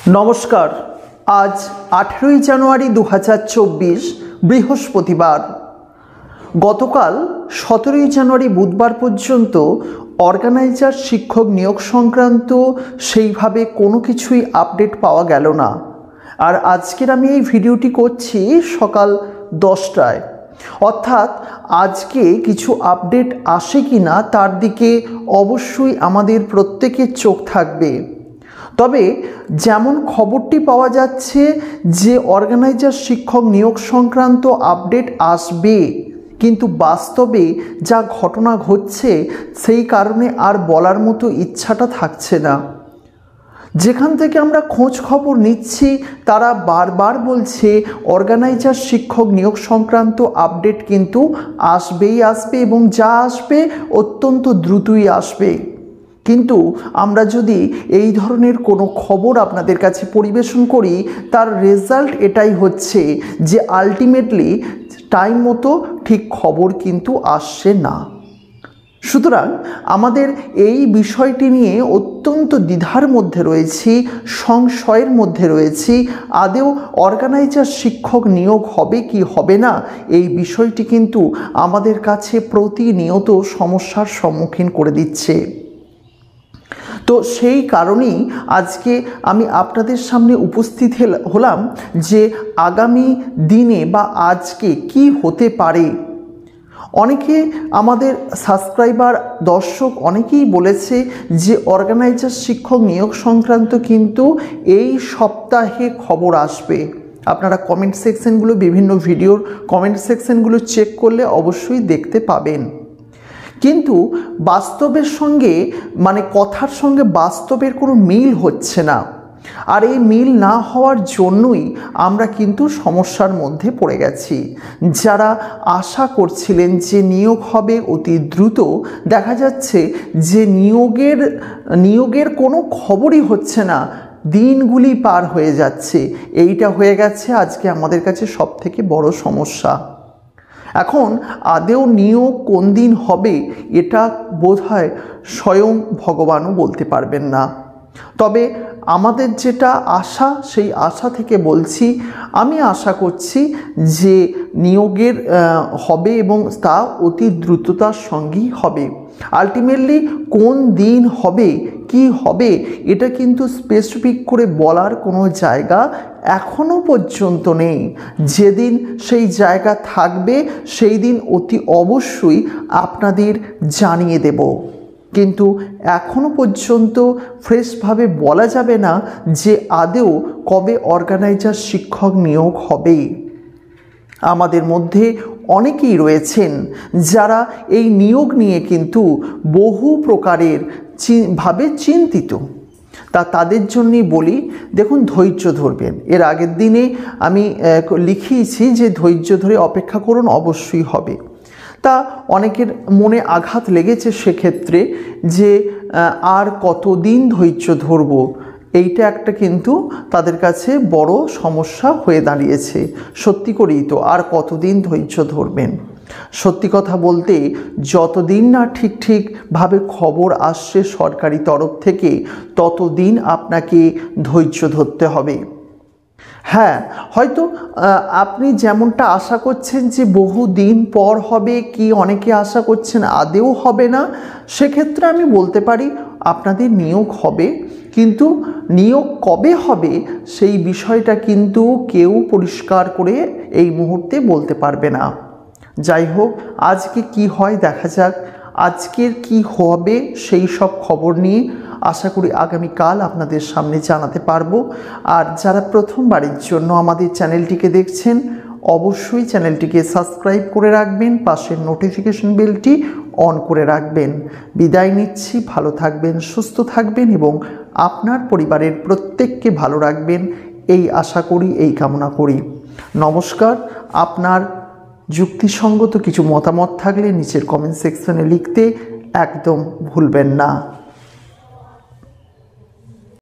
नमस्कार। आज 18 জানুয়ারি 2024 বৃহস্পতিবার। গতকাল 17 জানুয়ারি বুধবার পর্যন্ত অর্গানাইজার শিক্ষক নিয়োগ সংক্রান্ত সেইভাবে কোনো কিছুই আপডেট পাওয়া গেল না। আর আজকের আমি এই ভিডিওটি করছি সকাল 10টায়, অর্থাৎ আজকে কিছু আপডেট আসে কি না তার দিকে অবশ্যই আমাদের প্রত্যেকের চোখ থাকবে। তবে যেমন খবরটি পাওয়া যাচ্ছে যে অর্গানাইজার শিক্ষক নিয়োগ সংক্রান্ত আপডেট আসবে, কিন্তু বাস্তবে যা ঘটনা ঘটছে সেই কারণে আর বলার মতো ইচ্ছাটা থাকছে না। যেখান থেকে আমরা খোঁজ খবর নিচ্ছি তারা বারবার বলছে অর্গানাইজার শিক্ষক নিয়োগ সংক্রান্ত আপডেট কিন্তু আসবেই আসবে এবং যা আসবে অত্যন্ত দ্রুতই আসবে। কিন্তু আমরা যদি এই ধরনের কোনো খবর আপনাদের কাছে পরিবেশন করি তার রেজাল্ট এটাই হচ্ছে যে আলটিমেটলি টাইম মতো ঠিক খবর কিন্তু আসছে না। সুতরাং আমাদের এই বিষয়টি নিয়ে অত্যন্ত দ্বিধার মধ্যে রয়েছি, সংশয়ের মধ্যে রয়েছি। আদৌ অর্গানাইজার শিক্ষক নিয়োগ হবে কি হবে না, এই বিষয়টি কিন্তু আমাদের কাছে প্রতিনিয়ত সমস্যার সম্মুখীন করে দিচ্ছে। তো সেই কারণেই আজকে আমি আপনাদের সামনে উপস্থিত হলাম যে আগামী দিনে বা আজকে কি হতে পারে। অনেকে আমাদের সাবস্ক্রাইবার দর্শক অনেকেই বলেছে যে অর্গানাইজার শিক্ষক নিয়োগ সংক্রান্ত কিন্তু এই সপ্তাহে খবর আসবে। আপনারা কমেন্ট সেকশনগুলো, বিভিন্ন ভিডিওর কমেন্ট সেকশনগুলো চেক করলে অবশ্যই দেখতে পাবেন। কিন্তু বাস্তবের সঙ্গে কথার সঙ্গে বাস্তবের কোনো মিল হচ্ছে না। আর এই মিল না হওয়ার জন্যই আমরা কিন্তু সমস্যার মধ্যে পড়ে গেছি। যারা আশা করছিলেন যে নিয়োগ হবে অতি দ্রুত, দেখা যাচ্ছে যে নিয়োগের কোনো খবরই হচ্ছে না, দিনগুলি পার হয়ে যাচ্ছে। এইটা হয়ে গেছে আজকে আমাদের কাছে সবথেকে বড় সমস্যা। এখন আদৌ নিয়োগ কোন দিন হবে এটা বোধহয় স্বয়ং ভগবানও বলতে পারবেন না। তবে আমাদের যেটা আশা, সেই আশা থেকে বলছি, আমি আশা করছি যে নিয়োগের হবে এবং তা অতি দ্রুততার সঙ্গেই হবে। আলটিমেটলি কোন দিন হবে, কি হবে, এটা কিন্তু স্পেসিফিক করে বলার কোনো জায়গা এখনও পর্যন্ত নেই। যেদিন সেই জায়গা থাকবে সেই দিন অতি অবশ্যই আপনাদের জানিয়ে দেব। কিন্তু এখনও পর্যন্ত ফ্রেশভাবে বলা যাবে না যে আদৌ কবে অর্গানাইজার শিক্ষক নিয়োগ হবে। আমাদের মধ্যে অনেকেই রয়েছেন যারা এই নিয়োগ নিয়ে কিন্তু বহু প্রকারের ভাবে চিন্তিত। তাদের জন্যই বলি, দেখুন, ধৈর্য ধরবেন। এর আগের দিনে আমি লিখিয়েছি যে ধৈর্য ধরে অপেক্ষা করুন, অবশ্যই হবে। তা অনেকের মনে আঘাত লেগেছে সেক্ষেত্রে যে আর কতদিন ধৈর্য ধরব, এইটা একটা কিন্তু তাদের কাছে বড় সমস্যা হয়ে দাঁড়িয়েছে। সত্যি করেই তো, আর কতদিন ধৈর্য ধরবেন? সত্যি কথা বলতে যতদিন না ঠিকভাবে খবর আসছে সরকারি তরফ থেকে ততদিন আপনাকে ধৈর্য ধরতে হবে। হ্যাঁ, হয়তো আপনি যেমনটা আশা করছেন যে বহু দিন পর হবে, কি অনেকে আশা করছেন আদৌ হবে না, সেক্ষেত্রে আমি বলতে পারি আপনাদের নিয়োগ হবে। কিন্তু নিয়োগ কবে হবে সেই বিষয়টা কিন্তু কেউ পরিষ্কার করে এই মুহূর্তে বলতে পারবে না। যাই হোক, আজকে কি হয় দেখা যাক। আজকের কি হবে সেই সব খবর নিয়ে আশা করি আগামীকাল আপনাদের সামনে জানাতে পারবো। আর যারা প্রথমবারের জন্য আমাদের চ্যানেলটিকে দেখছেন, অবশ্যই চ্যানেলটিকে সাবস্ক্রাইব করে রাখবেন, পাশের নোটিফিকেশন বেলটি অন করে রাখবেন। বিদায় নিচ্ছি, ভালো থাকবেন, সুস্থ থাকবেন এবং আপনার পরিবারের প্রত্যেককে ভালো রাখবেন, এই আশা করি, এই কামনা করি। নমস্কার। আপনার যুক্তিসঙ্গত কিছু মতামত থাকলে নিচের কমেন্ট সেকশনে লিখতে একদম ভুলবেন না।